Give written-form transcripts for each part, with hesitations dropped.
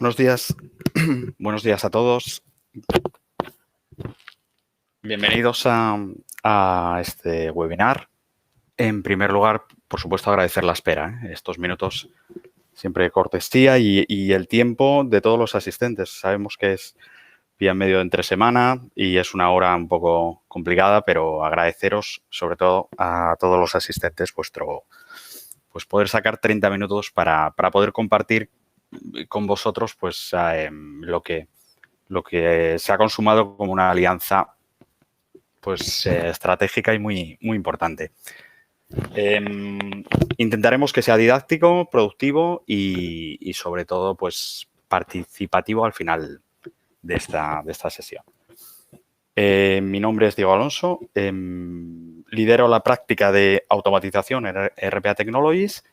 Buenos días, buenos días a todos. Bienvenidos a este webinar. En primer lugar, por supuesto, agradecer la espera, estos minutos siempre de cortesía y el tiempo de todos los asistentes. Sabemos que es día en medio de entre semana y es una hora un poco complicada, pero agradeceros sobre todo a todos los asistentes pues poder sacar 30 minutos para poder compartir con vosotros pues lo que se ha consumado como una alianza pues estratégica y muy importante. Intentaremos que sea didáctico, productivo y sobre todo pues participativo al final de esta sesión. Mi nombre es Diego Alonso, lidero la práctica de automatización en RPA Technologies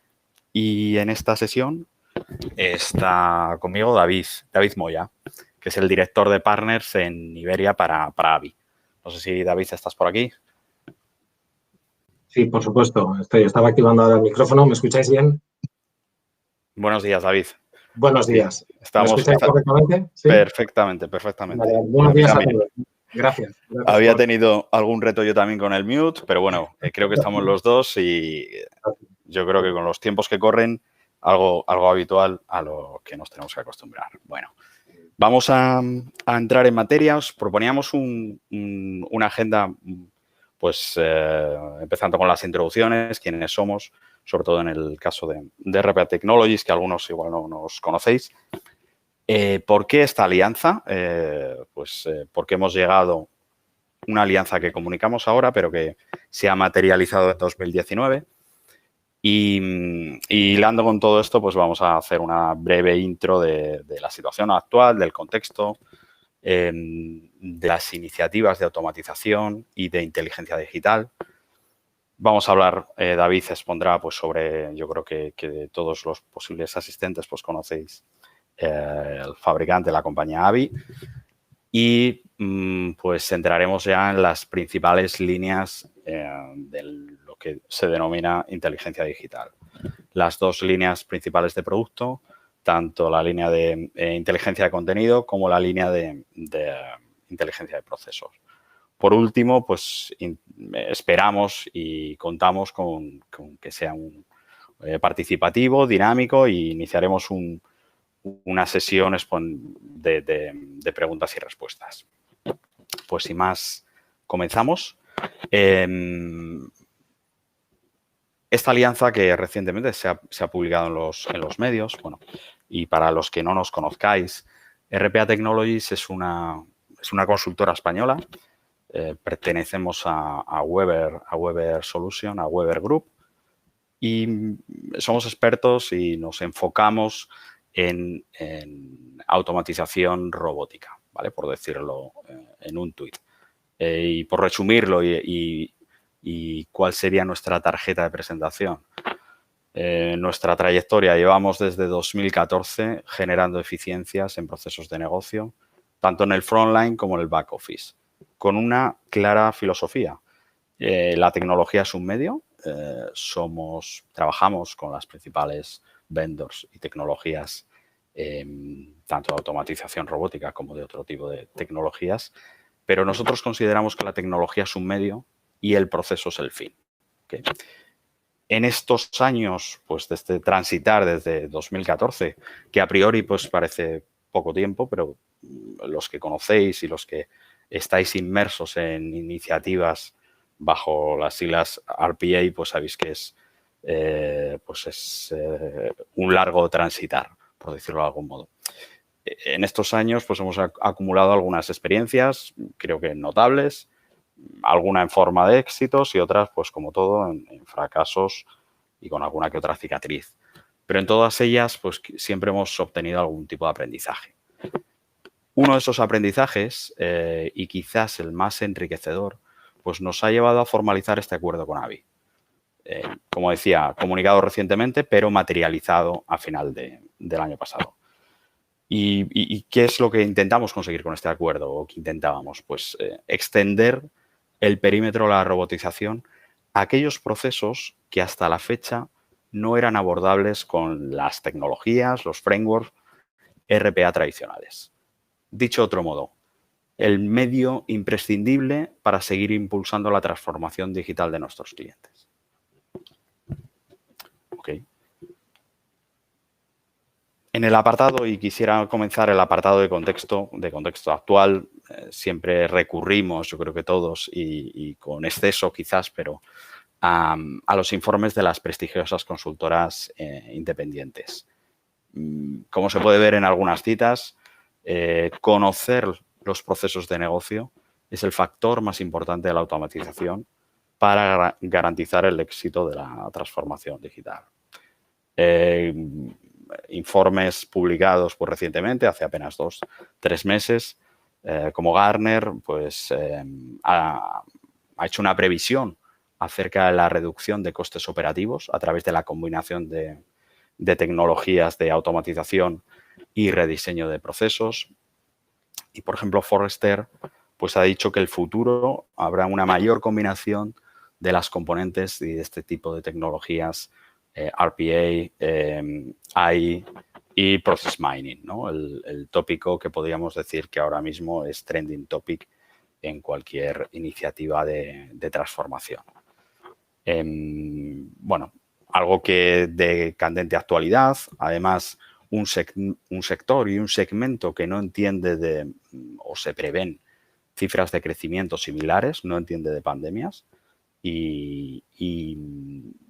y en esta sesión está conmigo David Moya, que es el director de Partners en Iberia para AVI. No sé si, David, estás por aquí. Sí, por supuesto. Estaba activando ahora el micrófono. ¿Me escucháis bien? Buenos días, David. Buenos días. ¿Me escucháis correctamente? ¿Sí? Perfectamente. Vale, buenos días a todos. Gracias. Había tenido algún reto yo también con el mute, pero bueno, creo que estamos los dos y yo creo que con los tiempos que corren, algo habitual a lo que nos tenemos que acostumbrar. Bueno, vamos a entrar en materia. Os proponíamos una agenda, pues empezando con las introducciones, quiénes somos, sobre todo en el caso de RPA Technologies, que algunos igual no nos conocéis. ¿Por qué esta alianza? Porque hemos llegado a una alianza que comunicamos ahora, pero que se ha materializado en 2019. Y hilando con todo esto, pues vamos a hacer una breve intro de la situación actual, del contexto, de las iniciativas de automatización y de inteligencia digital. Vamos a hablar, David expondrá pues sobre, yo creo que todos los posibles asistentes pues conocéis el fabricante, la compañía AVI. Y pues entraremos ya en las principales líneas de lo que se denomina inteligencia digital. Las dos líneas principales de producto, tanto la línea de inteligencia de contenido como la línea de inteligencia de procesos. Por último, pues esperamos y contamos con que sea un participativo, dinámico, y iniciaremos una sesión de preguntas y respuestas. Pues sin más, comenzamos. Esta alianza que recientemente se ha publicado en los medios, bueno, y para los que no nos conozcáis, RPA Technologies es una consultora española. Pertenecemos a Weber Solution, a Weber Group, y somos expertos y nos enfocamos en automatización robótica, ¿vale? Por decirlo en un tuit. Y por resumirlo y cuál sería nuestra tarjeta de presentación. Nuestra trayectoria, llevamos desde 2014 generando eficiencias en procesos de negocio, tanto en el frontline como en el back office, con una clara filosofía. La tecnología es un medio. Trabajamos con las principales vendors y tecnologías, tanto de automatización robótica como de otro tipo de tecnologías, pero nosotros consideramos que la tecnología es un medio y el proceso es el fin. ¿Okay? En estos años, pues desde transitar desde 2014, que a priori pues parece poco tiempo, pero los que conocéis y los que estáis inmersos en iniciativas bajo las siglas RPA, pues sabéis que es un largo transitar, por decirlo de algún modo. En estos años pues hemos acumulado algunas experiencias, creo que notables, alguna en forma de éxitos y otras, pues como todo, en fracasos y con alguna que otra cicatriz. Pero en todas ellas, pues siempre hemos obtenido algún tipo de aprendizaje. Uno de esos aprendizajes, y quizás el más enriquecedor, pues nos ha llevado a formalizar este acuerdo con AVI. Como decía, comunicado recientemente, pero materializado a final del año pasado. ¿Y qué es lo que intentamos conseguir con este acuerdo? ¿O qué intentábamos? Pues extender el perímetro de la robotización a aquellos procesos que hasta la fecha no eran abordables con las tecnologías, los frameworks RPA tradicionales. Dicho de otro modo, el medio imprescindible para seguir impulsando la transformación digital de nuestros clientes. Okay. En el apartado, y quisiera comenzar el apartado de contexto actual, siempre recurrimos, yo creo que todos, y con exceso quizás, pero a los informes de las prestigiosas consultoras independientes. Como se puede ver en algunas citas, conocer los procesos de negocio es el factor más importante de la automatización para garantizar el éxito de la transformación digital. Informes publicados pues, recientemente, hace apenas 2-3 meses, como Gartner, pues ha hecho una previsión acerca de la reducción de costes operativos a través de la combinación de tecnologías de automatización y rediseño de procesos. Y, por ejemplo, Forrester pues, ha dicho que en el futuro habrá una mayor combinación de las componentes y de este tipo de tecnologías, RPA, AI y Process Mining, ¿no? El tópico que podríamos decir que ahora mismo es trending topic en cualquier iniciativa de transformación. Bueno, algo que de candente actualidad, además un sector y un segmento que no entiende o se prevén cifras de crecimiento similares, no entiende de pandemias y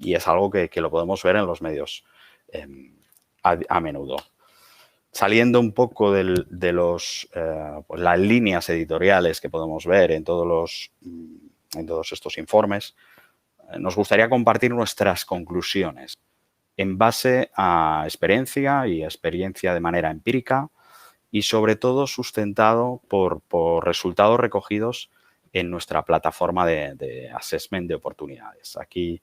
es algo que lo podemos ver en los medios a menudo. Saliendo un poco de pues las líneas editoriales que podemos ver en todos estos informes, nos gustaría compartir nuestras conclusiones en base a experiencia de manera empírica y sobre todo sustentado por resultados recogidos en nuestra plataforma de assessment de oportunidades. Aquí,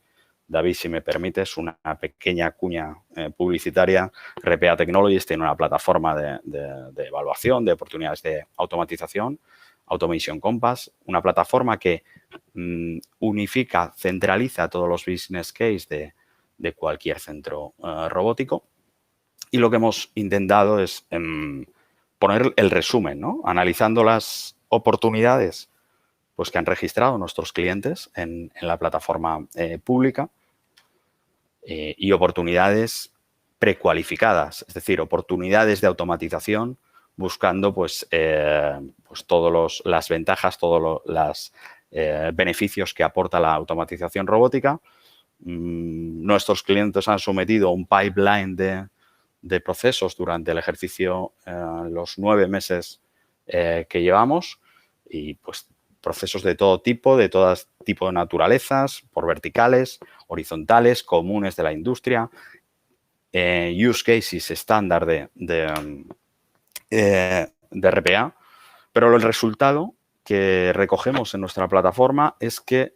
David, si me permites, una pequeña cuña publicitaria. RPA Technologies tiene una plataforma de evaluación de oportunidades de automatización, Automation Compass, una plataforma que unifica, centraliza todos los business case de cualquier centro robótico. Y lo que hemos intentado es poner el resumen, ¿no? Analizando las oportunidades pues, que han registrado nuestros clientes en la plataforma pública y oportunidades precualificadas, es decir, oportunidades de automatización buscando pues todas las ventajas, todos los beneficios que aporta la automatización robótica. Nuestros clientes han sometido un pipeline de procesos durante el ejercicio, los 9 meses que llevamos y pues procesos de todo tipo de naturalezas, por verticales, horizontales, comunes de la industria, use cases estándar de RPA, pero el resultado que recogemos en nuestra plataforma es que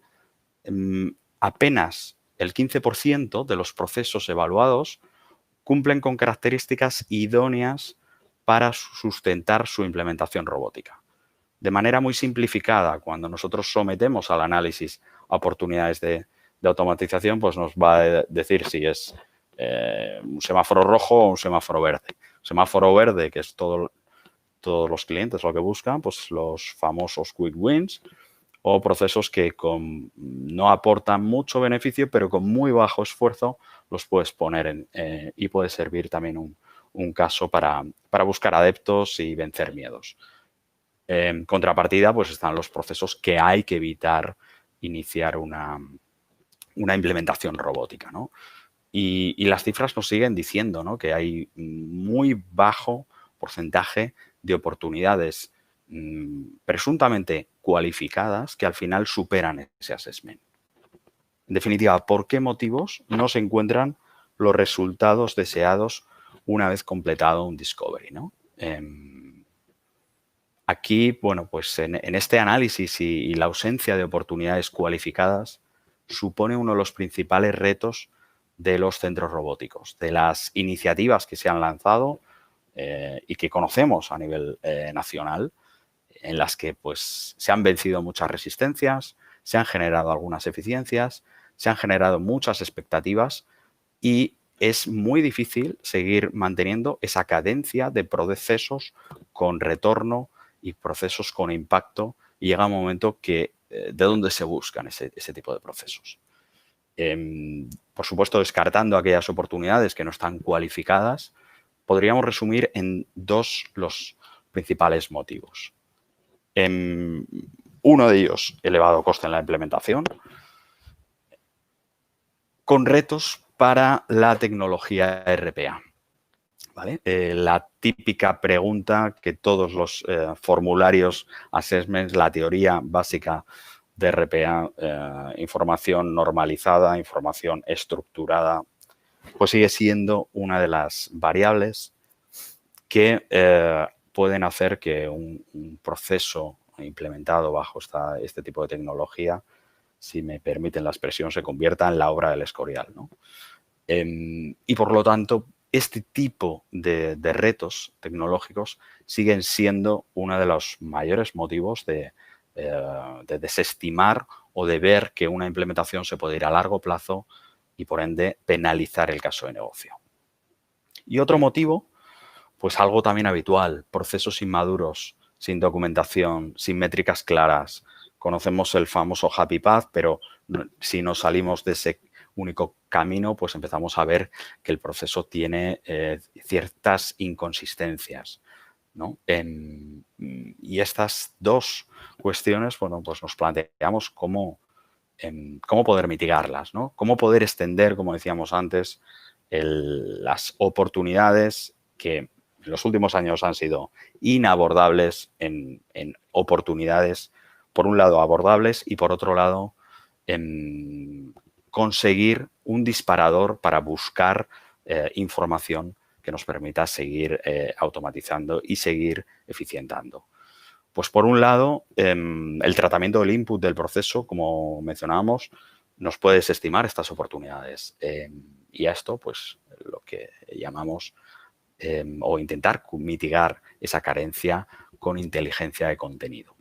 apenas el 15% de los procesos evaluados cumplen con características idóneas para sustentar su implementación robótica. De manera muy simplificada, cuando nosotros sometemos al análisis a oportunidades de automatización, pues nos va a decir si es un semáforo rojo o un semáforo verde. Semáforo verde, que es todos los clientes lo que buscan, pues los famosos quick wins o procesos que no aportan mucho beneficio, pero con muy bajo esfuerzo los puedes poner y puede servir también un caso para buscar adeptos y vencer miedos. En contrapartida, pues están los procesos que hay que evitar iniciar una implementación robótica, ¿no? Y las cifras nos siguen diciendo, ¿no?, que hay muy bajo porcentaje de oportunidades presuntamente cualificadas que al final superan ese assessment. En definitiva, ¿por qué motivos no se encuentran los resultados deseados una vez completado un discovery, ¿no? Aquí, bueno, pues en este análisis y la ausencia de oportunidades cualificadas supone uno de los principales retos de los centros robóticos, de las iniciativas que se han lanzado y que conocemos a nivel nacional, en las que pues, se han vencido muchas resistencias, se han generado algunas eficiencias, se han generado muchas expectativas y es muy difícil seguir manteniendo esa cadencia de procesos con retorno y procesos con impacto, y llega un momento que de dónde se buscan ese tipo de procesos. Por supuesto, descartando aquellas oportunidades que no están cualificadas, podríamos resumir en dos los principales motivos. Uno de ellos, elevado coste en la implementación, con retos para la tecnología RPA. ¿Vale? La típica pregunta que todos los formularios, assessments, la teoría básica de RPA, información normalizada, información estructurada, pues sigue siendo una de las variables que pueden hacer que un proceso implementado bajo este tipo de tecnología, si me permiten la expresión, se convierta en la obra del Escorial, ¿no? Y por lo tanto, este tipo de retos tecnológicos siguen siendo uno de los mayores motivos de desestimar o de ver que una implementación se puede ir a largo plazo y, por ende, penalizar el caso de negocio. Y otro motivo, pues algo también habitual, procesos inmaduros, sin documentación, sin métricas claras. Conocemos el famoso Happy Path, pero si nos salimos de ese único camino, pues empezamos a ver que el proceso tiene ciertas inconsistencias, ¿no? Y estas dos cuestiones, bueno, pues nos planteamos cómo poder mitigarlas, ¿no? Cómo poder extender, como decíamos antes, las oportunidades que en los últimos años han sido inabordables en oportunidades, por un lado, abordables y, por otro lado, conseguir un disparador para buscar información que nos permita seguir automatizando y seguir eficientando. Pues, por un lado, el tratamiento del input del proceso, como mencionábamos, nos puede desestimar estas oportunidades. Y a esto, pues, lo que llamamos o intentar mitigar esa carencia con inteligencia de contenido.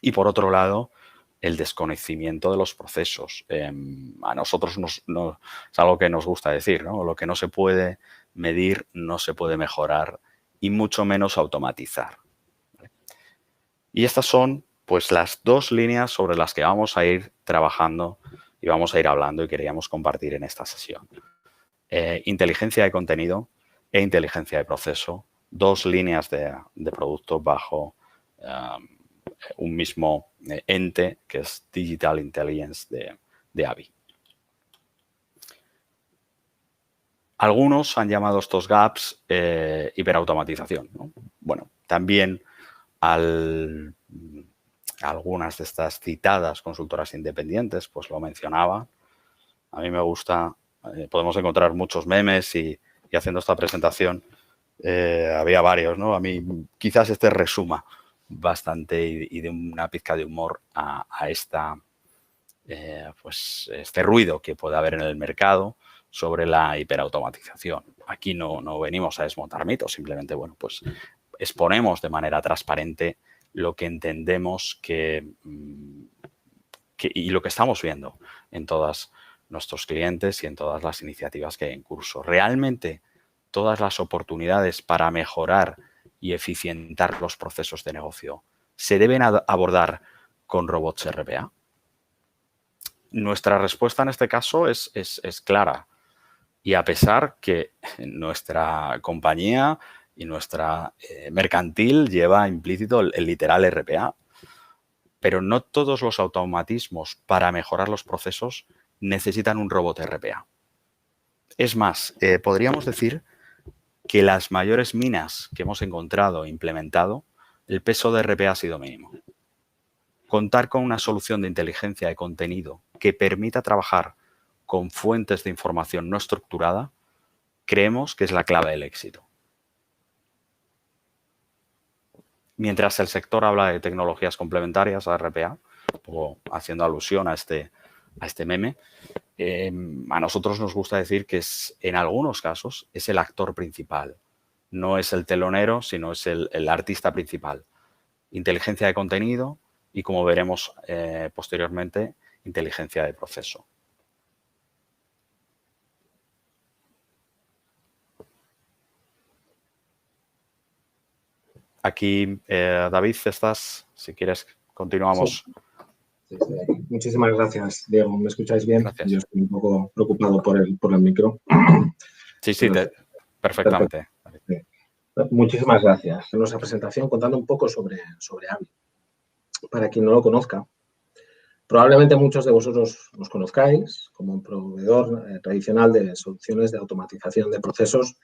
Y, por otro lado, el desconocimiento de los procesos. A nosotros es algo que nos gusta decir, ¿no? Lo que no se puede medir no se puede mejorar y mucho menos automatizar. ¿Vale? Y estas son, pues, las dos líneas sobre las que vamos a ir trabajando y vamos a ir hablando y queríamos compartir en esta sesión. Inteligencia de contenido e inteligencia de proceso, dos líneas de producto bajo un mismo ente, que es Digital Intelligence de AVI. Algunos han llamado estos gaps hiperautomatización, ¿no? Bueno, también algunas de estas citadas consultoras independientes pues lo mencionaban. A mí me gusta, podemos encontrar muchos memes y haciendo esta presentación había varios, ¿no? A mí quizás este resuma bastante y de una pizca de humor a pues este ruido que puede haber en el mercado sobre la hiperautomatización. Aquí no venimos a desmontar mitos, simplemente, bueno, pues exponemos de manera transparente lo que entendemos y lo que estamos viendo en todos nuestros clientes y en todas las iniciativas que hay en curso. Realmente, todas las oportunidades para mejorar y eficientar los procesos de negocio se deben abordar con robots RPA. Nuestra respuesta en este caso es clara. Y a pesar que nuestra compañía y nuestra mercantil lleva implícito el literal RPA, pero no todos los automatismos para mejorar los procesos necesitan un robot RPA. Es más, podríamos decir que las mayores minas que hemos encontrado e implementado, el peso de RPA ha sido mínimo. Contar con una solución de inteligencia de contenido que permita trabajar con fuentes de información no estructurada, creemos que es la clave del éxito. Mientras el sector habla de tecnologías complementarias a RPA, o haciendo alusión a este meme, a nosotros nos gusta decir que en algunos casos es el actor principal. No es el telonero, sino es el artista principal. Inteligencia de contenido y, como veremos posteriormente, inteligencia de proceso. aquí, David, estás, si quieres, continuamos. Sí, estoy aquí. Muchísimas gracias, Diego. ¿Me escucháis bien? Gracias. Yo estoy un poco preocupado por el micro. Sí, perfectamente. Sí. Muchísimas gracias. En nuestra presentación contando un poco sobre AVI. Para quien no lo conozca, probablemente muchos de vosotros nos conozcáis como un proveedor tradicional de soluciones de automatización de procesos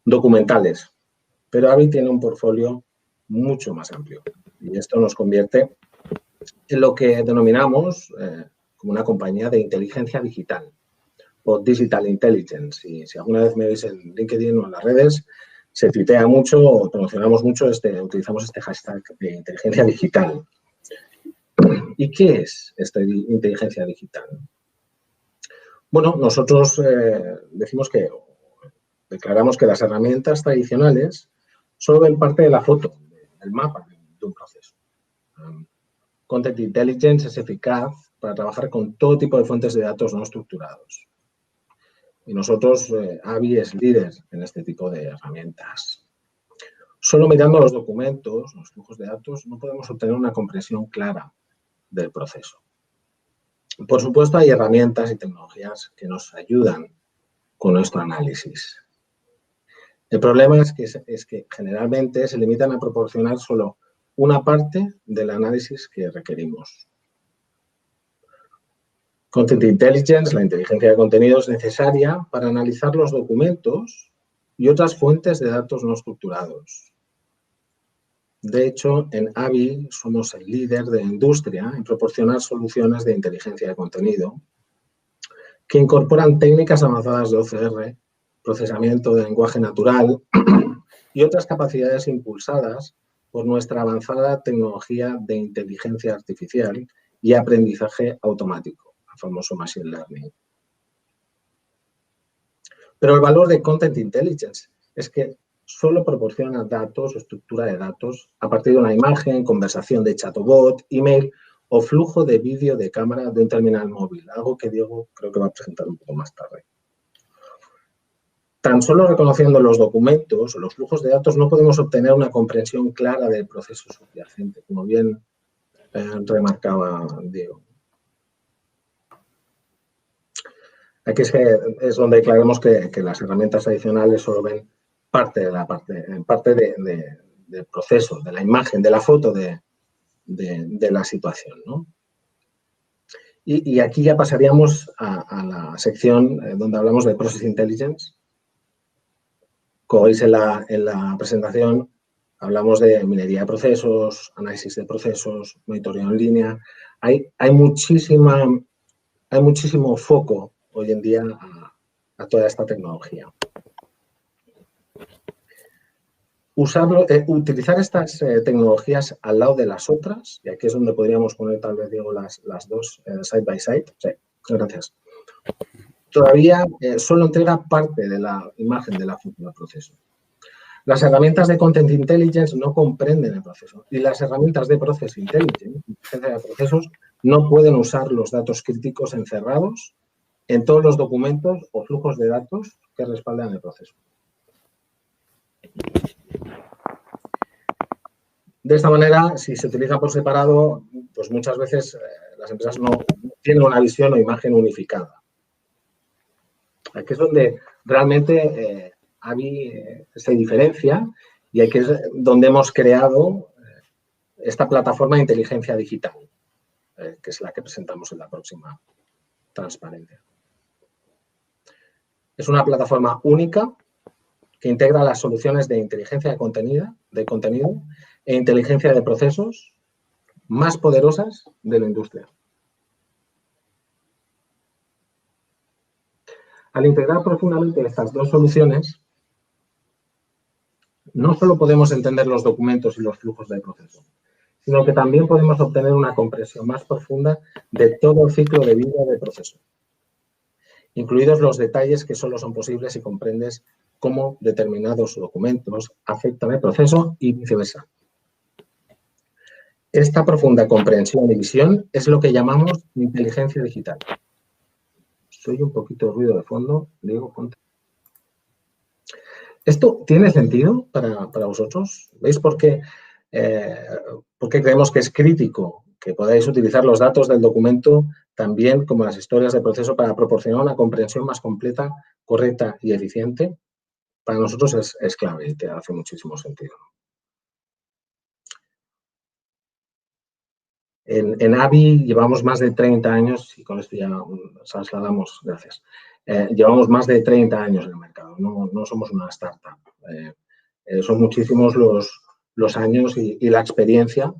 documentales, pero AVI tiene un portfolio mucho más amplio y esto nos convierte en lo que denominamos como una compañía de inteligencia digital o Digital Intelligence. Y si alguna vez me veis en LinkedIn o en las redes, se tuitea mucho o promocionamos mucho, utilizamos este hashtag de inteligencia digital. ¿Y qué es esta inteligencia digital? Bueno, nosotros declaramos que las herramientas tradicionales solo ven parte de la foto, del mapa de un proceso. Content Intelligence es eficaz para trabajar con todo tipo de fuentes de datos no estructurados. Y nosotros, AVI es líder en este tipo de herramientas. Solo mirando los documentos, los flujos de datos, no podemos obtener una comprensión clara del proceso. Por supuesto, hay herramientas y tecnologías que nos ayudan con nuestro análisis. El problema es que generalmente se limitan a proporcionar solo una parte del análisis que requerimos. Content Intelligence, la inteligencia de contenido, es necesaria para analizar los documentos y otras fuentes de datos no estructurados. De hecho, en AVI somos el líder de la industria en proporcionar soluciones de inteligencia de contenido que incorporan técnicas avanzadas de OCR, procesamiento de lenguaje natural y otras capacidades impulsadas por nuestra avanzada tecnología de inteligencia artificial y aprendizaje automático, el famoso Machine Learning. Pero el valor de Content Intelligence es que solo proporciona datos o estructura de datos a partir de una imagen, conversación de chatbot, email o flujo de vídeo de cámara de un terminal móvil, algo que Diego creo que va a presentar un poco más tarde. Tan solo reconociendo los documentos o los flujos de datos no podemos obtener una comprensión clara del proceso subyacente, como bien remarcaba Diego. Aquí es donde declaramos que las herramientas adicionales solo ven parte del proceso, de la imagen, de la foto de la situación, ¿no? Y aquí ya pasaríamos a la sección donde hablamos de Process Intelligence. Como veis en la presentación, hablamos de minería de procesos, análisis de procesos, monitoreo en línea. Hay muchísimo foco hoy en día a toda esta tecnología. Utilizar estas tecnologías al lado de las otras, y aquí es donde podríamos poner tal vez, Diego, las dos side by side. Sí, gracias. Todavía solo entrega parte de la imagen de la foto del proceso. Las herramientas de Content Intelligence no comprenden el proceso y las herramientas de Process Intelligence, inteligencia de procesos, no pueden usar los datos críticos encerrados en todos los documentos o flujos de datos que respaldan el proceso. De esta manera, si se utiliza por separado, pues muchas veces las empresas no tienen una visión o imagen unificada. Aquí es donde realmente AVI se diferencia y aquí es donde hemos creado esta plataforma de inteligencia digital, que es la que presentamos en la próxima transparencia. Es una plataforma única que integra las soluciones de inteligencia de contenido e inteligencia de procesos más poderosas de la industria. Al integrar profundamente estas dos soluciones, no solo podemos entender los documentos y los flujos del proceso, sino que también podemos obtener una comprensión más profunda de todo el ciclo de vida del proceso, incluidos los detalles que solo son posibles si comprendes cómo determinados documentos afectan el proceso y viceversa. Esta profunda comprensión y visión es lo que llamamos inteligencia digital. Soy un poquito de ruido de fondo, Diego, ponte. ¿Esto tiene sentido para vosotros? ¿Veis por qué creemos que es crítico que podáis utilizar los datos del documento también como las historias de proceso para proporcionar una comprensión más completa, correcta y eficiente? Para nosotros es clave y te hace muchísimo sentido. En AVI llevamos más de 30 años, y con esto ya trasladamos, gracias, llevamos más de 30 años en el mercado, no somos una startup. Son muchísimos los años y la experiencia.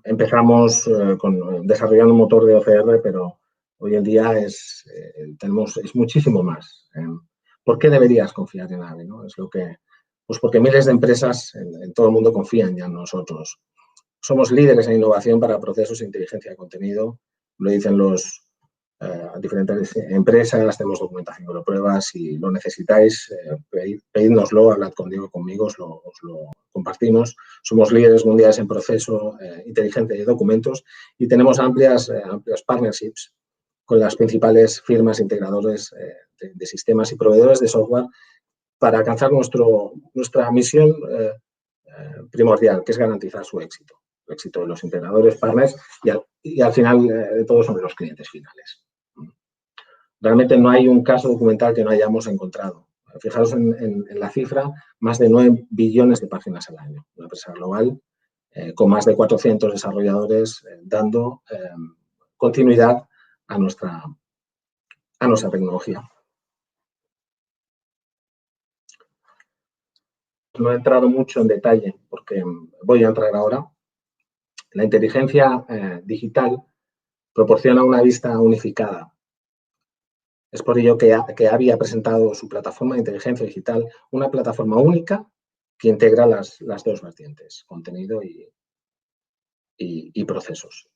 Empezamos desarrollando un motor de OCR, pero hoy en día es muchísimo más. ¿Por qué deberías confiar en AVI? ¿No? Pues porque miles de empresas en todo el mundo confían ya en nosotros. Somos líderes en innovación para procesos de inteligencia de contenido, lo dicen diferentes empresas, tenemos documentación de pruebas, si lo necesitáis, pedídnoslo, hablad conmigo, os lo compartimos. Somos líderes mundiales en proceso inteligente de documentos y tenemos amplias partnerships con las principales firmas integradores de sistemas y proveedores de software para alcanzar nuestra misión primordial, que es garantizar su éxito. El éxito de los integradores, partners y al final de todo son los clientes finales. Realmente no hay un caso documental que no hayamos encontrado. Fijaros en la cifra, más de 9 billones de páginas al año. Una empresa global con más de 400 desarrolladores dando continuidad a nuestra tecnología. No he entrado mucho en detalle porque voy a entrar ahora. La inteligencia digital proporciona una vista unificada. Es por ello que AVI ha presentado su plataforma de inteligencia digital, una plataforma única que integra las dos vertientes, contenido y procesos.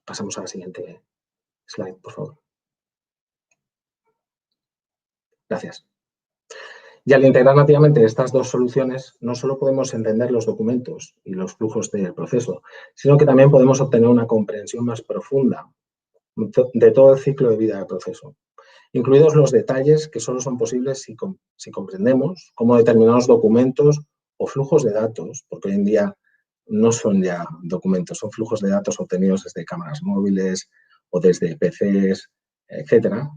Pasamos a la siguiente slide, por favor. Gracias. Y al integrar nativamente estas dos soluciones, no solo podemos entender los documentos y los flujos del proceso, sino que también podemos obtener una comprensión más profunda de todo el ciclo de vida del proceso, incluidos los detalles que solo son posibles si comprendemos cómo determinados documentos o flujos de datos, porque hoy en día no son ya documentos, son flujos de datos obtenidos desde cámaras móviles o desde PCs, etcétera,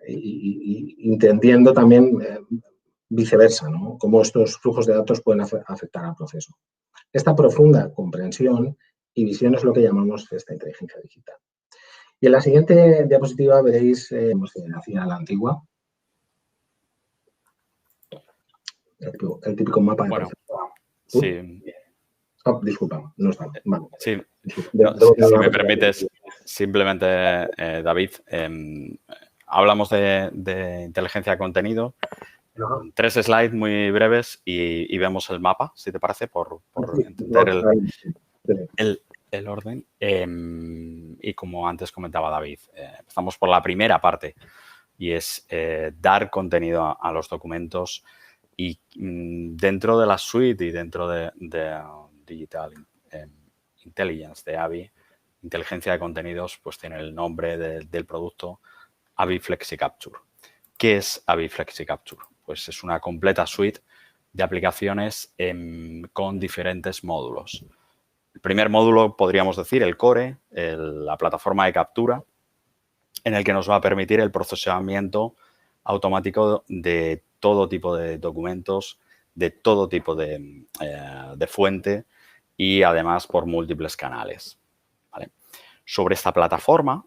y entendiendo también viceversa, ¿no? Cómo estos flujos de datos pueden afectar al proceso. Esta profunda comprensión y visión es lo que llamamos esta inteligencia digital. Y en la siguiente diapositiva veréis, hacia la antigua, el típico mapa de proceso. Sí. Oh, disculpa, no está. Vale. Sí, si me permites, simplemente, David, hablamos de inteligencia de contenido. 3 slides muy breves y vemos el mapa, si te parece, por entender el orden. Y como antes comentaba David, empezamos por la primera parte y es dar contenido a los documentos y dentro de la suite y dentro de Digital Intelligence de AVI, inteligencia de contenidos, pues tiene el nombre del producto AVI FlexiCapture. ¿Qué es AVI FlexiCapture? Pues es una completa suite de aplicaciones con diferentes módulos. El primer módulo, podríamos decir, el core, la plataforma de captura, en el que nos va a permitir el procesamiento automático de todo tipo de documentos, de todo tipo de fuente y además por múltiples canales. ¿Vale? Sobre esta plataforma,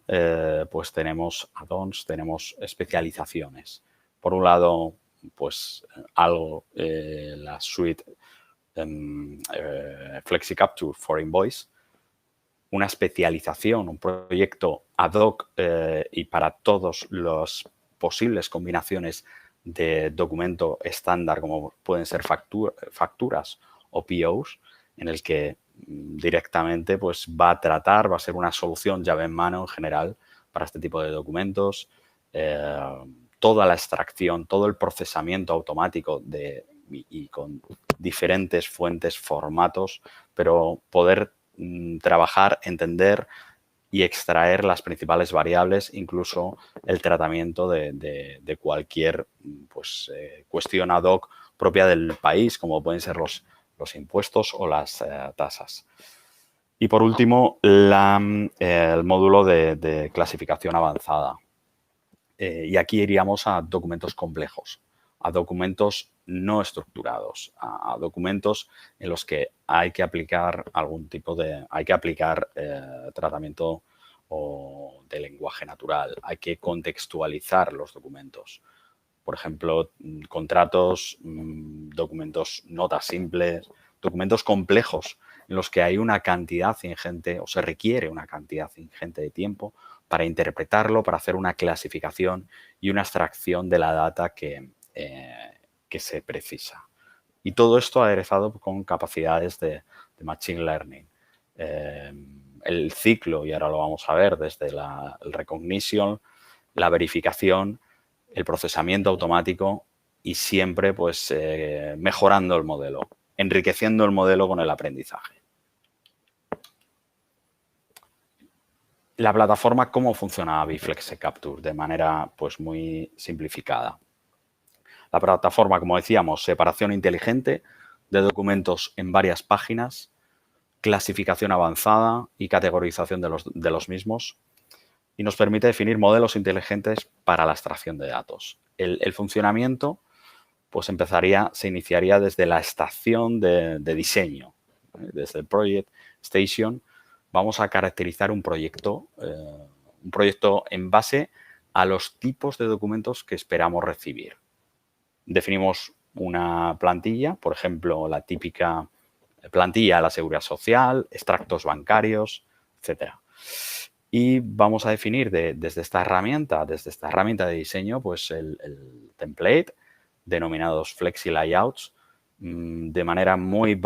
pues tenemos add-ons, tenemos especializaciones. Por un lado, pues la suite FlexiCapture for Invoice, una especialización, un proyecto ad hoc y para todas las posibles combinaciones de documento estándar, como pueden ser facturas o POs, en el que directamente pues, va a ser una solución llave en mano en general para este tipo de documentos. Toda la extracción, todo el procesamiento automático y con diferentes fuentes, formatos, pero poder trabajar, entender y extraer las principales variables, incluso el tratamiento de cualquier pues, cuestión ad hoc propia del país, como pueden ser los impuestos o las tasas. Y por último, el módulo de clasificación avanzada. Y aquí iríamos a documentos complejos, a documentos no estructurados, a documentos en los que hay que aplicar tratamiento o de lenguaje natural, hay que contextualizar los documentos. Por ejemplo, contratos, documentos, notas simples, documentos complejos en los que hay una cantidad ingente o se requiere una cantidad ingente de tiempo para interpretarlo, para hacer una clasificación y una extracción de la data que se precisa. Y todo esto aderezado con capacidades de Machine Learning. El ciclo, y ahora lo vamos a ver, desde el recognition, la verificación, el procesamiento automático y siempre pues mejorando el modelo, enriqueciendo el modelo con el aprendizaje. La plataforma, ¿cómo funciona Biflex Capture? De manera pues muy simplificada. La plataforma, como decíamos, separación inteligente de documentos en varias páginas, clasificación avanzada y categorización de los mismos, y nos permite definir modelos inteligentes para la extracción de datos. El funcionamiento pues se iniciaría desde la estación de diseño, desde el Project Station. Vamos a caracterizar un proyecto en base a los tipos de documentos que esperamos recibir. Definimos una plantilla, por ejemplo, la típica plantilla de la Seguridad Social, extractos bancarios, etcétera. Y vamos a definir desde esta herramienta de diseño, pues el template, denominados Flexi Layouts, de manera muy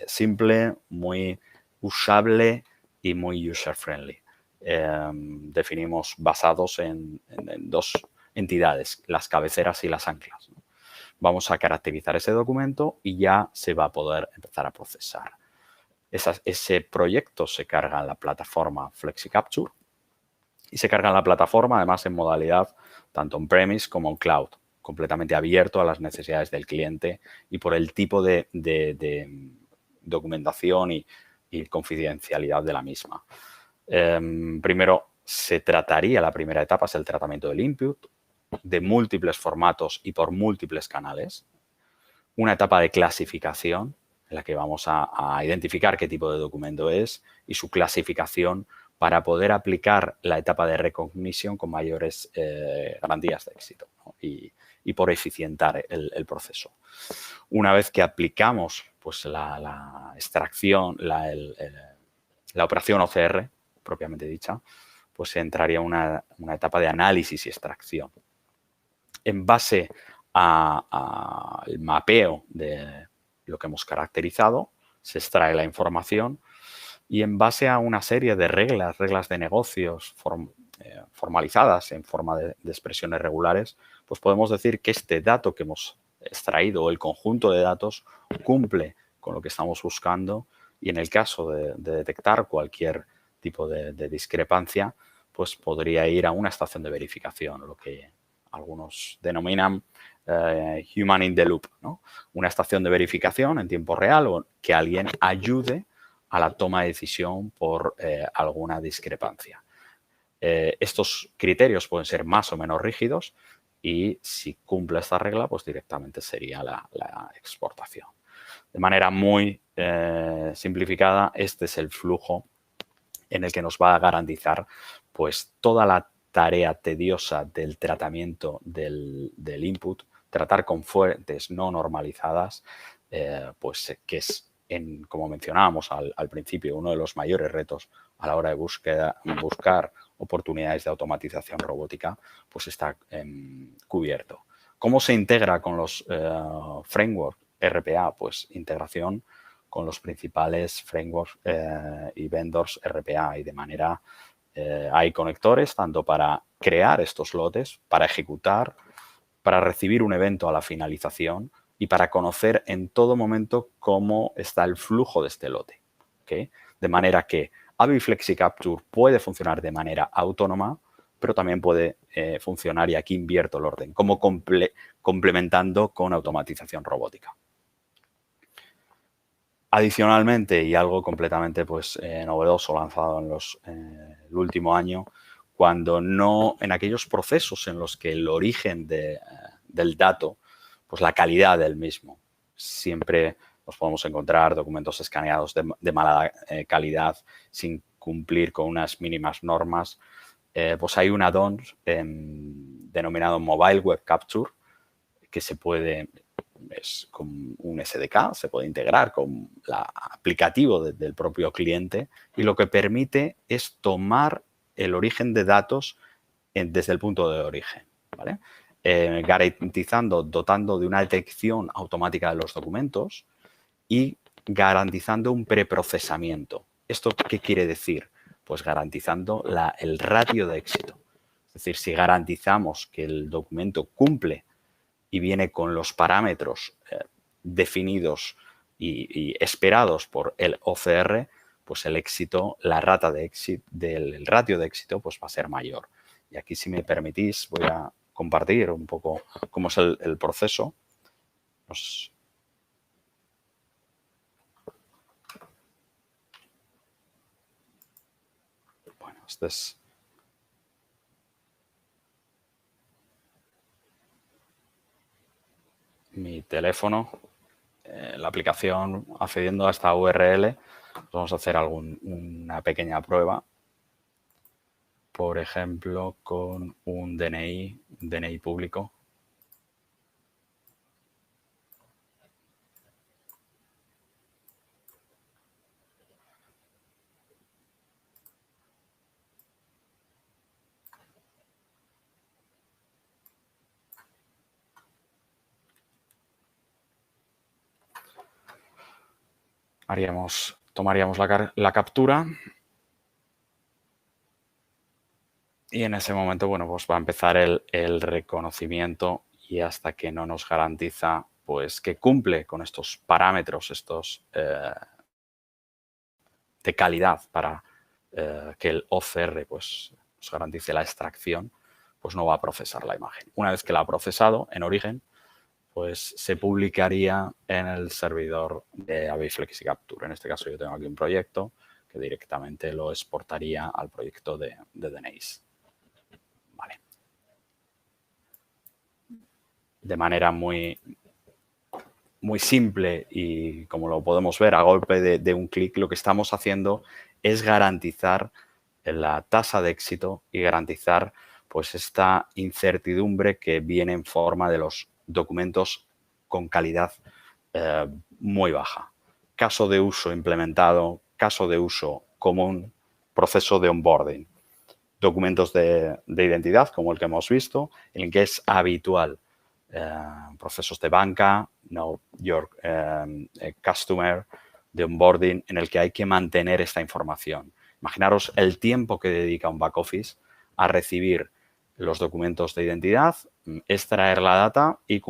simple, muy usable y muy user-friendly. Definimos basados en dos entidades, las cabeceras y las anclas. Vamos a caracterizar ese documento y ya se va a poder empezar a procesar. Ese proyecto se carga en la plataforma FlexiCapture y se carga en la plataforma además en modalidad tanto on-premise como en cloud, completamente abierto a las necesidades del cliente y por el tipo de documentación y confidencialidad de la misma. Primero la primera etapa es el tratamiento del input de múltiples formatos y por múltiples canales. Una etapa de clasificación en la que vamos a identificar qué tipo de documento es y su clasificación para poder aplicar la etapa de recognition con mayores garantías de éxito, ¿no? y por eficientar el proceso. Una vez que aplicamos pues, la extracción, la operación OCR, propiamente dicha, pues entraría una etapa de análisis y extracción. En base al mapeo de lo que hemos caracterizado, se extrae la información y en base a una serie de reglas de negocios formalizadas en forma de expresiones regulares, pues podemos decir que este dato que hemos extraído o el conjunto de datos cumple con lo que estamos buscando y en el caso de detectar cualquier tipo de discrepancia, pues podría ir a una estación de verificación, lo que algunos denominan human in the loop, ¿no? Una estación de verificación en tiempo real o que alguien ayude a la toma de decisión por alguna discrepancia. Estos criterios pueden ser más o menos rígidos y si cumple esta regla, pues directamente sería la exportación. De manera muy simplificada, este es el flujo en el que nos va a garantizar pues toda la tarea tediosa del tratamiento del input, tratar con fuentes no normalizadas, pues que es, como mencionábamos al principio, uno de los mayores retos a la hora de buscar oportunidades de automatización robótica, pues está cubierto. ¿Cómo se integra con los frameworks RPA? Pues integración con los principales frameworks y vendors RPA y de manera hay conectores tanto para crear estos lotes, para ejecutar, para recibir un evento a la finalización y para conocer en todo momento cómo está el flujo de este lote, ¿okay? De manera que Avi FlexiCapture puede funcionar de manera autónoma, pero también puede funcionar, y aquí invierto el orden, como complementando con automatización robótica. Adicionalmente, y algo completamente novedoso lanzado en el último año, cuando no en aquellos procesos en los que el origen del dato, pues la calidad del mismo, siempre nos podemos encontrar documentos escaneados de mala calidad sin cumplir con unas mínimas normas, pues hay un add-on denominado Mobile Web Capture que es con un SDK, se puede integrar con el aplicativo del propio cliente, y lo que permite es tomar el origen de datos desde el punto de origen, ¿vale? Garantizando, dotando de una detección automática de los documentos y garantizando un preprocesamiento. ¿Esto qué quiere decir? Pues garantizando el ratio de éxito. Es decir, si garantizamos que el documento cumple y viene con los parámetros definidos y esperados por el OCR, pues el éxito, la rata de éxito, el ratio de éxito, pues va a ser mayor. Y aquí, si me permitís, voy a compartir un poco cómo es el proceso. Bueno, este es mi teléfono, la aplicación, accediendo a esta URL, vamos a hacer una pequeña prueba. Por ejemplo, con un DNI público. Tomaríamos la captura y en ese momento, bueno, pues va a empezar el reconocimiento, y hasta que no nos garantiza pues que cumple con estos parámetros, de calidad para que el OCR pues nos garantice la extracción, pues no va a procesar la imagen. Una vez que la ha procesado en origen, pues se publicaría en el servidor de Avi FlexiCapture. En este caso yo tengo aquí un proyecto que directamente lo exportaría al proyecto de DNIs. Vale. De manera muy simple, y como lo podemos ver a golpe de un clic, lo que estamos haciendo es garantizar la tasa de éxito y garantizar pues esta incertidumbre que viene en forma de los documentos con calidad muy baja. Caso de uso implementado, caso de uso común, proceso de onboarding. Documentos de identidad, como el que hemos visto, en el que es habitual procesos de banca, Know Your Customer, de onboarding, en el que hay que mantener esta información. Imaginaros el tiempo que dedica un back office a recibir los documentos de identidad, extraer la data y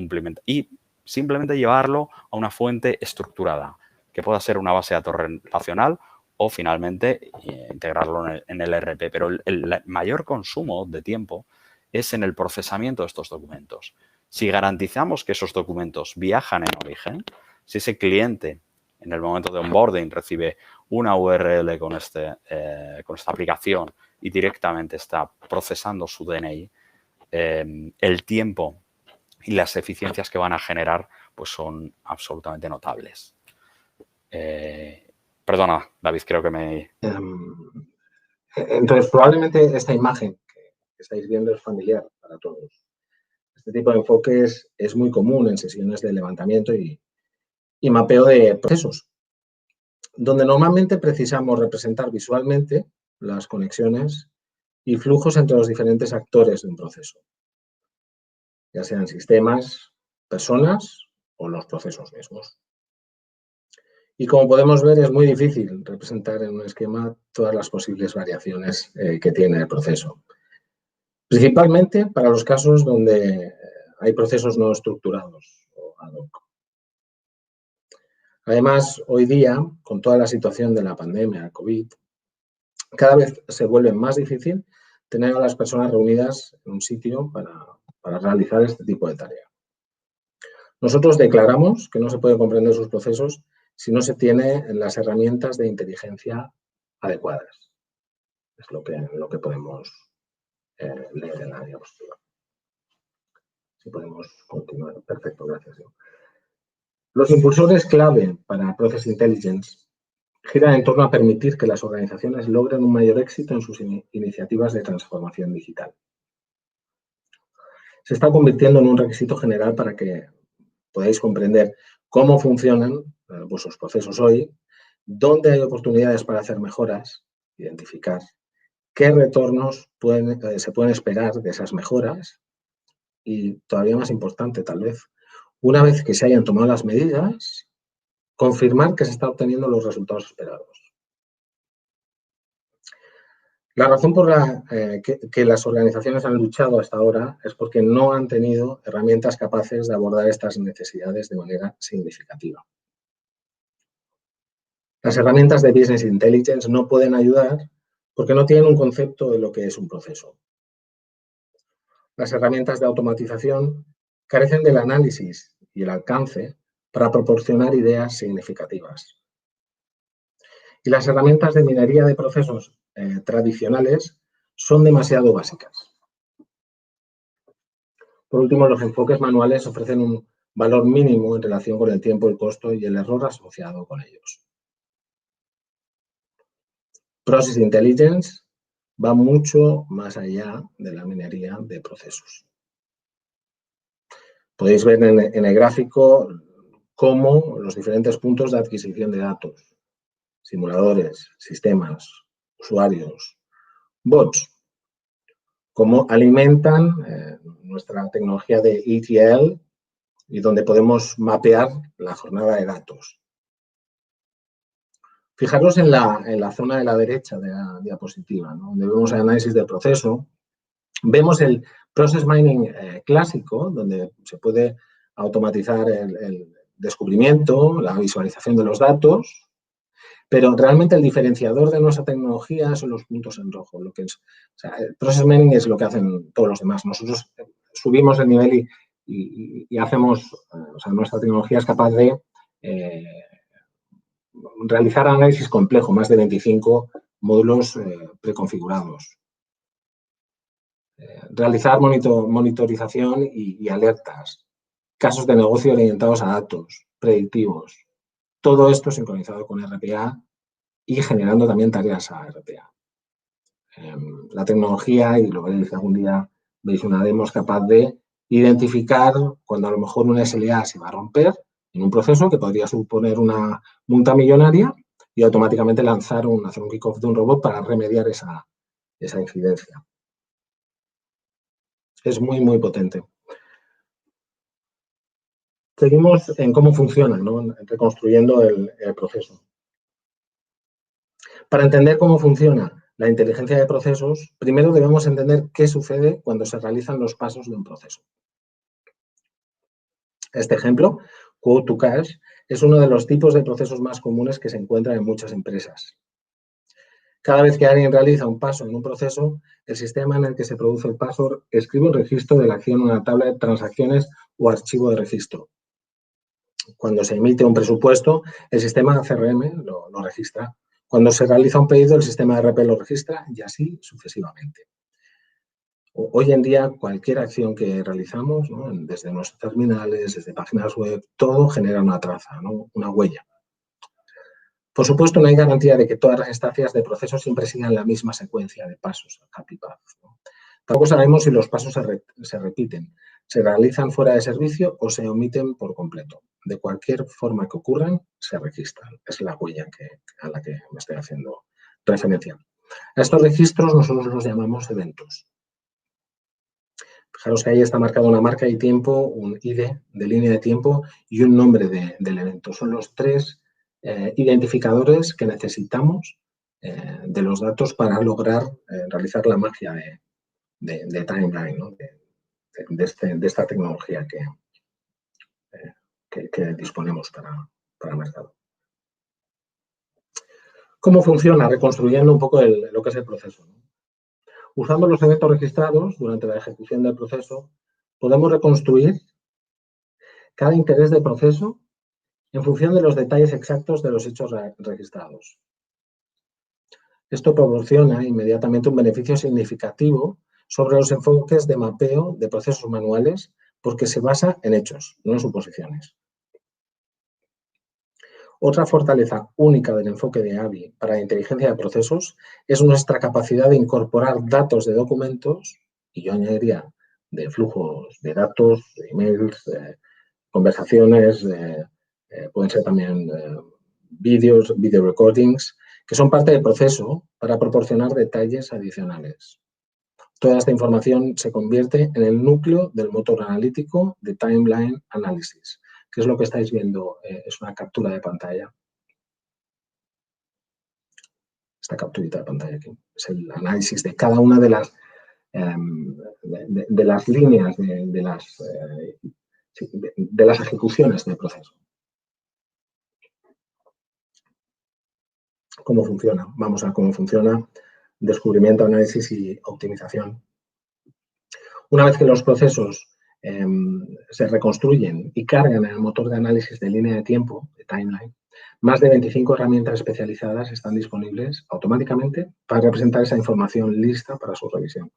simplemente llevarlo a una fuente estructurada, que pueda ser una base de datos relacional o finalmente integrarlo en el ERP. Pero el mayor consumo de tiempo es en el procesamiento de estos documentos. Si garantizamos que esos documentos viajan en origen, si ese cliente en el momento de onboarding recibe una URL con esta aplicación y directamente está procesando su DNI, el tiempo y las eficiencias que van a generar pues son absolutamente notables. Perdona, David, creo que me... Entonces, probablemente esta imagen que estáis viendo es familiar para todos. Este tipo de enfoques es muy común en sesiones de levantamiento y mapeo de procesos, donde normalmente precisamos representar visualmente las conexiones y flujos entre los diferentes actores de un proceso, ya sean sistemas, personas o los procesos mismos. Y como podemos ver, es muy difícil representar en un esquema todas las posibles variaciones que tiene el proceso. Principalmente para los casos donde hay procesos no estructurados o ad hoc. Además, hoy día, con toda la situación de la pandemia, COVID, Cada vez se vuelve más difícil tener a las personas reunidas en un sitio para realizar este tipo de tarea. Nosotros declaramos que no se puede comprender sus procesos si no se tiene las herramientas de inteligencia adecuadas. Es lo que podemos leer en la diapositiva. Si podemos continuar. Perfecto, gracias. Los impulsores clave para Process Intelligence giran en torno a permitir que las organizaciones logren un mayor éxito en sus iniciativas de transformación digital. Se está convirtiendo en un requisito general para que podáis comprender cómo funcionan vuestros procesos hoy, dónde hay oportunidades para hacer mejoras, identificar qué retornos se pueden esperar de esas mejoras y, todavía más importante tal vez, una vez que se hayan tomado las medidas, confirmar que se están obteniendo los resultados esperados. La razón por la que las organizaciones han luchado hasta ahora es porque no han tenido herramientas capaces de abordar estas necesidades de manera significativa. Las herramientas de Business Intelligence no pueden ayudar porque no tienen un concepto de lo que es un proceso. Las herramientas de automatización carecen del análisis y el alcance para proporcionar ideas significativas. Y las herramientas de minería de procesos tradicionales son demasiado básicas. Por último, los enfoques manuales ofrecen un valor mínimo en relación con el tiempo, el costo y el error asociado con ellos. Process Intelligence va mucho más allá de la minería de procesos. Podéis ver en el gráfico cómo los diferentes puntos de adquisición de datos, simuladores, sistemas, usuarios, bots, cómo alimentan nuestra tecnología de ETL y donde podemos mapear la jornada de datos. Fijaros en la zona de la derecha de la diapositiva, ¿no? Donde vemos el análisis del proceso. Vemos el Process Mining clásico, donde se puede automatizar el descubrimiento, la visualización de los datos, pero realmente el diferenciador de nuestra tecnología son los puntos en rojo. El Process Mining es lo que hacen todos los demás. Nosotros subimos el nivel y hacemos, nuestra tecnología es capaz de realizar análisis complejo, más de 25 módulos preconfigurados. Realizar monitorización y alertas, casos de negocio orientados a datos, predictivos. Todo esto sincronizado con RPA y generando también tareas a RPA. La tecnología, y lo veréis algún día, veis una demo, es capaz de identificar cuando a lo mejor una SLA se va a romper en un proceso que podría suponer una multa millonaria y automáticamente hacer un kickoff de un robot para remediar esa incidencia. Es muy, muy potente. Seguimos en cómo funciona, ¿no? Reconstruyendo el proceso. Para entender cómo funciona la inteligencia de procesos, primero debemos entender qué sucede cuando se realizan los pasos de un proceso. Este ejemplo, Quote to Cash, es uno de los tipos de procesos más comunes que se encuentran en muchas empresas. Cada vez que alguien realiza un paso en un proceso, el sistema en el que se produce el paso escribe un registro de la acción en una tabla de transacciones o archivo de registro. Cuando se emite un presupuesto, el sistema CRM lo registra. Cuando se realiza un pedido, el sistema ERP lo registra y así sucesivamente. Hoy en día, cualquier acción que realizamos, ¿no? Desde nuestros terminales, desde páginas web, todo genera una traza, ¿no? Una huella. Por supuesto, no hay garantía de que todas las instancias de proceso siempre sigan la misma secuencia de pasos, happy path, ¿no? Tampoco sabemos si los pasos se repiten, se realizan fuera de servicio o se omiten por completo. De cualquier forma que ocurran, se registran. Es la huella a la que me estoy haciendo referencia. A estos registros nosotros los llamamos eventos. Fijaros que ahí está marcada una marca de tiempo, un ID de línea de tiempo y un nombre del evento. Son los tres identificadores que necesitamos de los datos para lograr realizar la magia de timeline, ¿no? de esta tecnología que disponemos para el mercado. ¿Cómo funciona? Reconstruyendo un poco lo que es el proceso, ¿no? Usando los eventos registrados durante la ejecución del proceso, podemos reconstruir cada interés del proceso en función de los detalles exactos de los hechos registrados. Esto proporciona inmediatamente un beneficio significativo sobre los enfoques de mapeo de procesos manuales porque se basa en hechos, no en suposiciones. Otra fortaleza única del enfoque de AVI para la inteligencia de procesos es nuestra capacidad de incorporar datos de documentos, y yo añadiría de flujos de datos, de emails, de conversaciones, pueden ser también vídeos, video recordings, que son parte del proceso para proporcionar detalles adicionales. Toda esta información se convierte en el núcleo del motor analítico de Timeline Analysis, que es lo que estáis viendo, es una captura de pantalla. Esta capturita de pantalla aquí es el análisis de cada una de las líneas, de las ejecuciones del proceso. ¿Cómo funciona? Vamos a cómo funciona descubrimiento, análisis y optimización. Una vez que los procesos se reconstruyen y cargan en el motor de análisis de línea de tiempo, de Timeline, más de 25 herramientas especializadas están disponibles automáticamente para representar esa información lista para su revisión.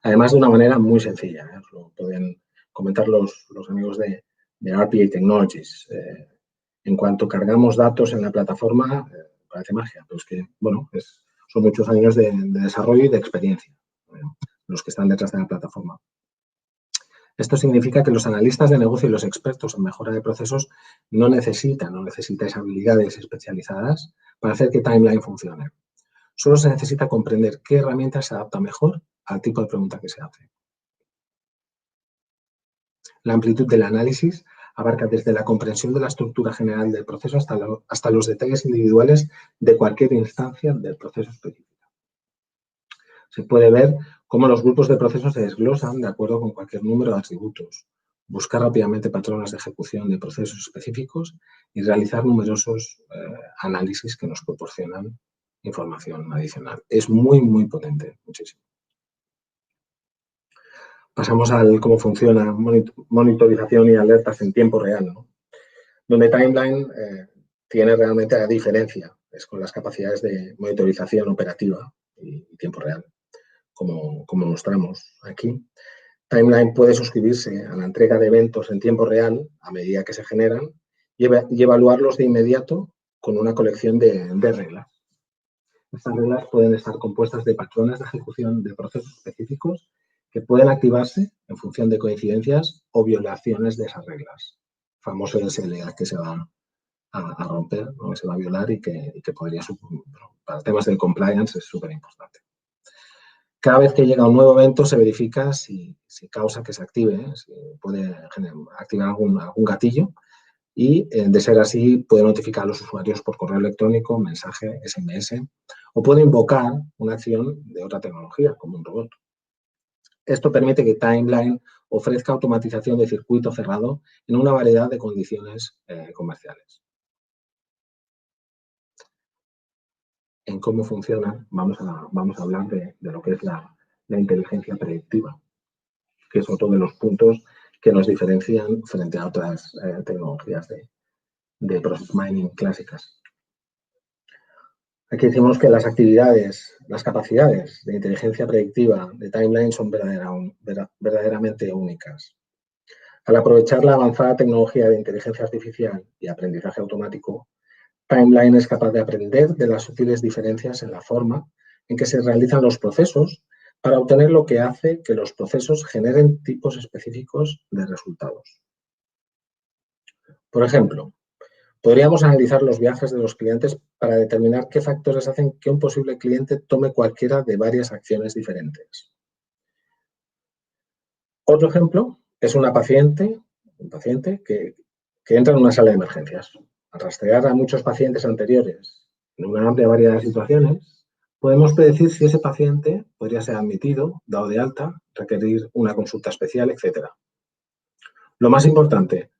Además, de una manera muy sencilla, lo pueden comentar los amigos de RPA Technologies. En cuanto cargamos datos en la plataforma, parece magia, pero es que, bueno, son muchos años de desarrollo y de experiencia, los que están detrás de la plataforma. Esto significa que los analistas de negocio y los expertos en mejora de procesos no necesitáis habilidades especializadas para hacer que Timeline funcione. Solo se necesita comprender qué herramienta se adapta mejor al tipo de pregunta que se hace. La amplitud del análisis abarca desde la comprensión de la estructura general del proceso hasta los detalles individuales de cualquier instancia del proceso específico. Se puede ver cómo los grupos de procesos se desglosan de acuerdo con cualquier número de atributos, buscar rápidamente patrones de ejecución de procesos específicos y realizar numerosos análisis que nos proporcionan información adicional. Es muy, muy potente, muchísimo. Pasamos al cómo funciona monitorización y alertas en tiempo real, ¿no? Donde Timeline tiene realmente la diferencia, es con las capacidades de monitorización operativa y tiempo real, como mostramos aquí. Timeline puede suscribirse a la entrega de eventos en tiempo real a medida que se generan y evaluarlos de inmediato con una colección de reglas. Estas reglas pueden estar compuestas de patrones de ejecución de procesos específicos que pueden activarse en función de coincidencias o violaciones de esas reglas. Famoso SLA que se va a romper, ¿no? Que se va a violar y que podría, para temas del compliance, es súper importante. Cada vez que llega un nuevo evento se verifica si causa que se active, si puede activar algún gatillo y, de ser así, puede notificar a los usuarios por correo electrónico, mensaje, SMS, o puede invocar una acción de otra tecnología, como un robot. Esto permite que Timeline ofrezca automatización de circuito cerrado en una variedad de condiciones comerciales. En cómo funciona, vamos a hablar de lo que es la inteligencia predictiva, que es otro de los puntos que nos diferencian frente a otras tecnologías de process mining clásicas. Aquí decimos que las capacidades de inteligencia predictiva de Timeline son verdaderamente únicas. Al aprovechar la avanzada tecnología de inteligencia artificial y aprendizaje automático, Timeline es capaz de aprender de las sutiles diferencias en la forma en que se realizan los procesos para obtener lo que hace que los procesos generen tipos específicos de resultados. Por ejemplo, podríamos analizar los viajes de los clientes para determinar qué factores hacen que un posible cliente tome cualquiera de varias acciones diferentes. Otro ejemplo es un paciente que entra en una sala de emergencias. Al rastrear a muchos pacientes anteriores en una amplia variedad de situaciones, podemos predecir si ese paciente podría ser admitido, dado de alta, requerir una consulta especial, etc. Lo más importante,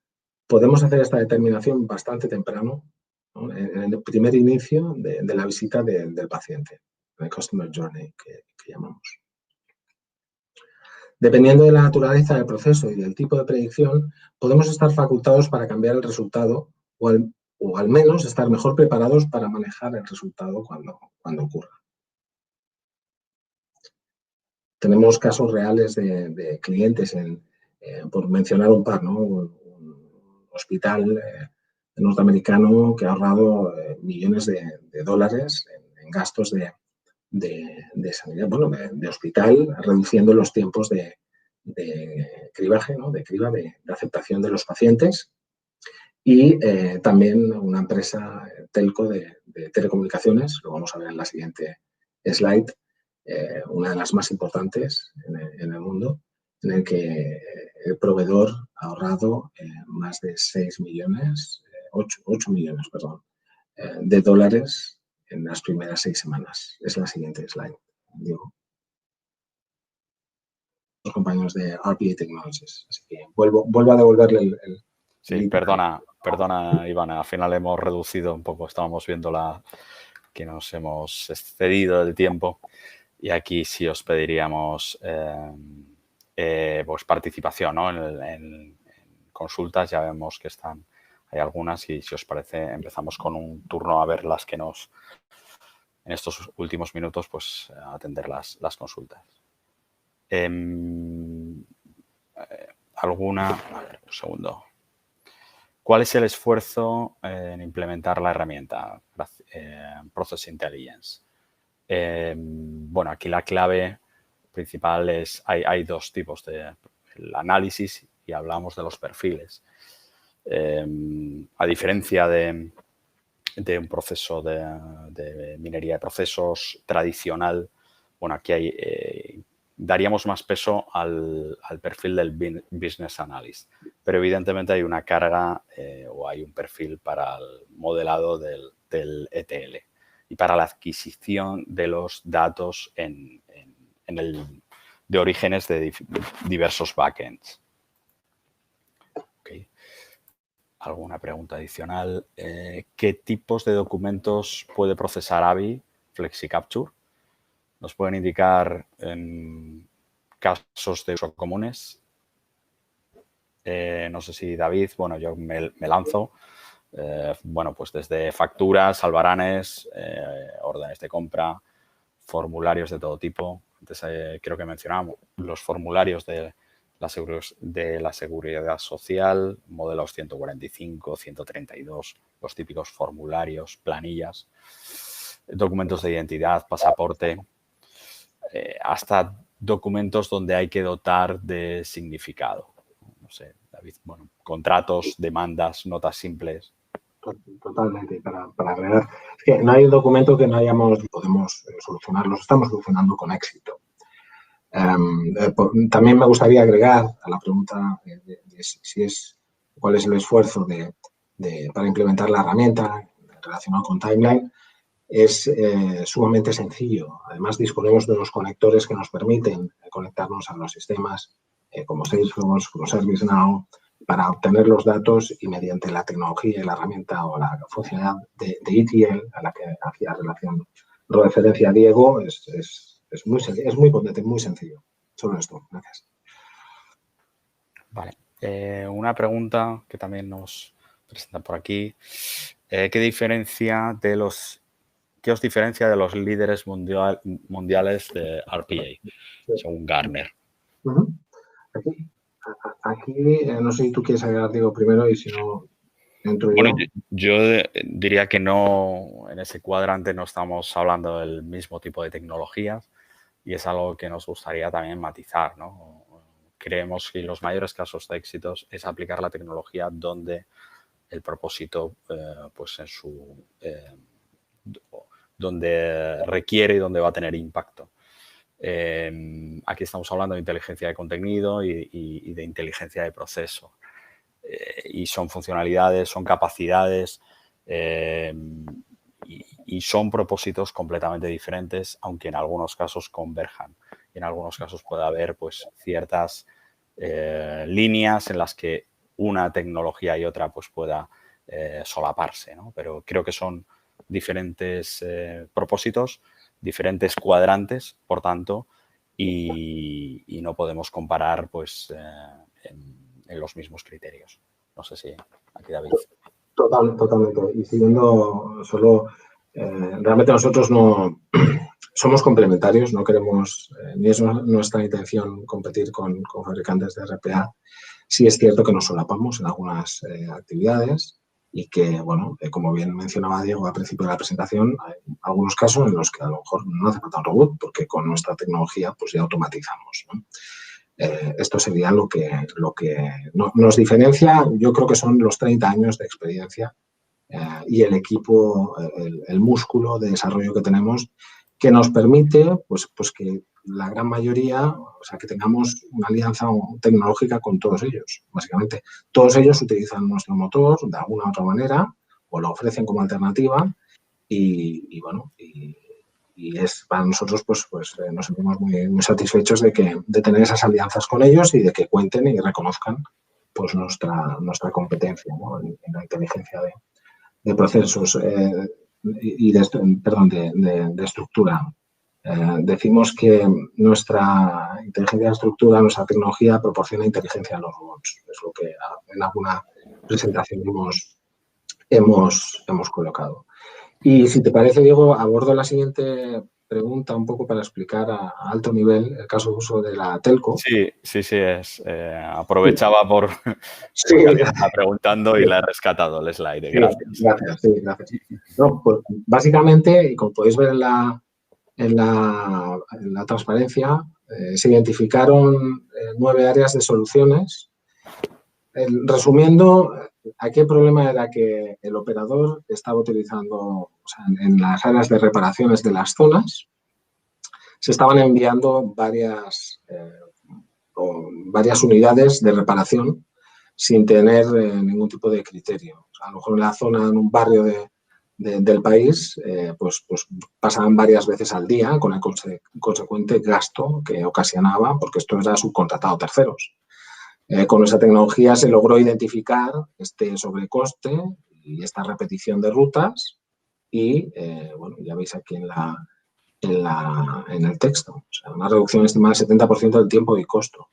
podemos hacer esta determinación bastante temprano, ¿no? En el primer inicio de la visita del paciente, el Customer Journey que llamamos. Dependiendo de la naturaleza del proceso y del tipo de predicción, podemos estar facultados para cambiar el resultado o al menos estar mejor preparados para manejar el resultado cuando ocurra. Tenemos casos reales de clientes, por mencionar un par, ¿no? Un hospital norteamericano que ha ahorrado millones de dólares en gastos de sanidad, bueno, de hospital, reduciendo los tiempos de cribaje, ¿no? De criba, de aceptación de los pacientes. Y también una empresa telco de telecomunicaciones, lo vamos a ver en la siguiente slide, una de las más importantes en el mundo, en el que el proveedor ha ahorrado más de 8 millones, perdón, de dólares en las primeras 6 semanas. Es la siguiente slide, digo. Los compañeros de RPA Technologies. Así que vuelvo a devolverle el Sí, perdona, Iván, al final hemos reducido un poco, estábamos viendo que nos hemos excedido del tiempo y aquí sí os pediríamos pues participación, ¿no? En consultas, ya vemos que hay algunas y si os parece empezamos con un turno a ver las que en estos últimos minutos, pues atender las consultas. ¿Alguna? A ver, un segundo. ¿Cuál es el esfuerzo en implementar la herramienta Process Intelligence? Bueno, aquí la clave principal es, hay dos tipos de análisis y hablamos de los perfiles. A diferencia de un proceso de minería de procesos tradicional, bueno, aquí daríamos más peso al perfil del Business Analyst, pero evidentemente hay una carga o hay un perfil para el modelado del ETL y para la adquisición de los datos de orígenes de diversos backends. Okay. ¿Alguna pregunta adicional? ¿Qué tipos de documentos puede procesar AVI FlexiCapture? ¿Nos pueden indicar casos de uso comunes? No sé si David, bueno, yo me lanzo. Bueno, pues desde facturas, albaranes, órdenes de compra, formularios de todo tipo. Antes creo que mencionábamos los formularios de la Seguridad Social, modelos 145, 132, los típicos formularios, planillas, documentos de identidad, pasaporte, hasta documentos donde hay que dotar de significado. No sé, David, bueno, contratos, demandas, notas simples. Totalmente, para agregar. Es que no hay un documento que no podemos solucionarlo, estamos solucionando con éxito. También me gustaría agregar a la pregunta de cuál es el esfuerzo para implementar la herramienta relacionado con Timeline. Es sumamente sencillo. Además, disponemos de unos conectores que nos permiten conectarnos a los sistemas como Salesforce, como ServiceNow, para obtener los datos y mediante la tecnología y la herramienta o la funcionalidad de ETL a la que hacía referencia Diego, es muy potente, muy sencillo. Solo esto. Gracias. Vale. Una pregunta que también nos presentan por aquí. ¿Qué os diferencia de los líderes mundiales de RPA, según Gartner? Aquí no sé si tú quieres agregar, Diego, primero y si no, entro yo. Bueno, yo diría que no, en ese cuadrante no estamos hablando del mismo tipo de tecnologías y es algo que nos gustaría también matizar, ¿no? Creemos que los mayores casos de éxitos es aplicar la tecnología donde el propósito, pues donde requiere y donde va a tener impacto. Aquí estamos hablando de inteligencia de contenido y de inteligencia de proceso. Y son funcionalidades, son capacidades y son propósitos completamente diferentes, aunque en algunos casos converjan. Y en algunos casos puede haber pues ciertas líneas en las que una tecnología y otra pues pueda solaparse, ¿no? Pero creo que son diferentes propósitos, diferentes cuadrantes, por tanto, y no podemos comparar pues, en los mismos criterios. No sé si aquí, David. Totalmente. Y siguiendo solo, realmente nosotros no somos complementarios, no queremos, ni es nuestra intención competir con fabricantes de RPA. Sí es cierto que nos solapamos en algunas actividades y que, bueno, como bien mencionaba Diego al principio de la presentación, hay algunos casos en los que a lo mejor no hace falta un robot porque con nuestra tecnología pues ya automatizamos, ¿no? Esto sería lo que nos diferencia. Yo creo que son los 30 años de experiencia y el equipo, el músculo de desarrollo que tenemos, que nos permite pues que la gran mayoría, o sea, que tengamos una alianza tecnológica con todos ellos. Básicamente, todos ellos utilizan nuestro motor de alguna u otra manera o lo ofrecen como alternativa y bueno, y es para nosotros pues nos sentimos muy satisfechos de tener esas alianzas con ellos y de que cuenten y reconozcan pues nuestra competencia, ¿no? en la inteligencia de procesos y de estructura. Decimos que nuestra inteligencia de estructura, nuestra tecnología proporciona inteligencia a los robots. Es lo que en alguna presentación hemos colocado. Y si te parece, Diego, abordo la siguiente pregunta un poco para explicar a alto nivel el caso de uso de la telco. Sí, aprovechaba por Sí, alguien está preguntando y la he rescatado el slide. Gracias. Gracias. No, pues básicamente, y como podéis ver en la transparencia, se identificaron 9 áreas de soluciones. Resumiendo, aquí el problema era que el operador estaba utilizando, o sea, en las áreas de reparaciones de las zonas, se estaban enviando varias unidades de reparación sin tener ningún tipo de criterio. O sea, a lo mejor en la zona, en un barrio del país, pues pasaban varias veces al día con el consecuente gasto que ocasionaba, porque esto era subcontratado a terceros. Con esa tecnología se logró identificar este sobrecoste y esta repetición de rutas y, bueno, ya veis aquí en el texto, o sea, una reducción estimada del 70% del tiempo y costo.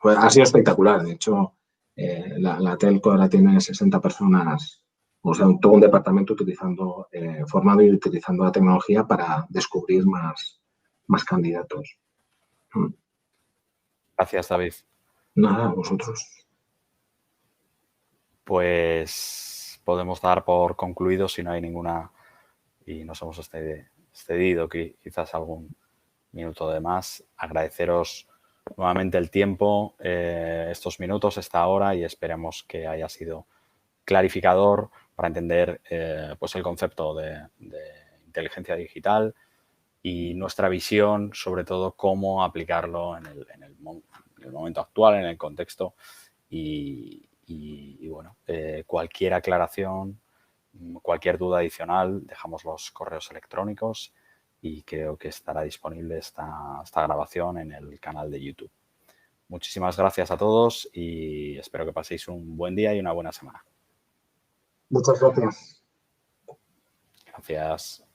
Pues ha sido espectacular. De hecho, la telco ahora tiene 60 personas, o sea, todo un departamento formado y utilizando la tecnología para descubrir más candidatos. Gracias, David. Nada, vosotros. Pues podemos dar por concluido, si no hay ninguna, y nos hemos excedido quizás algún minuto de más, agradeceros nuevamente el tiempo, estos minutos, esta hora, y esperemos que haya sido clarificador para entender pues el concepto de inteligencia digital y nuestra visión, sobre todo, cómo aplicarlo en el momento actual, en el contexto. Y bueno, cualquier aclaración, cualquier duda adicional, dejamos los correos electrónicos y creo que estará disponible esta grabación en el canal de YouTube. Muchísimas gracias a todos y espero que paséis un buen día y una buena semana. Muchas gracias. Gracias.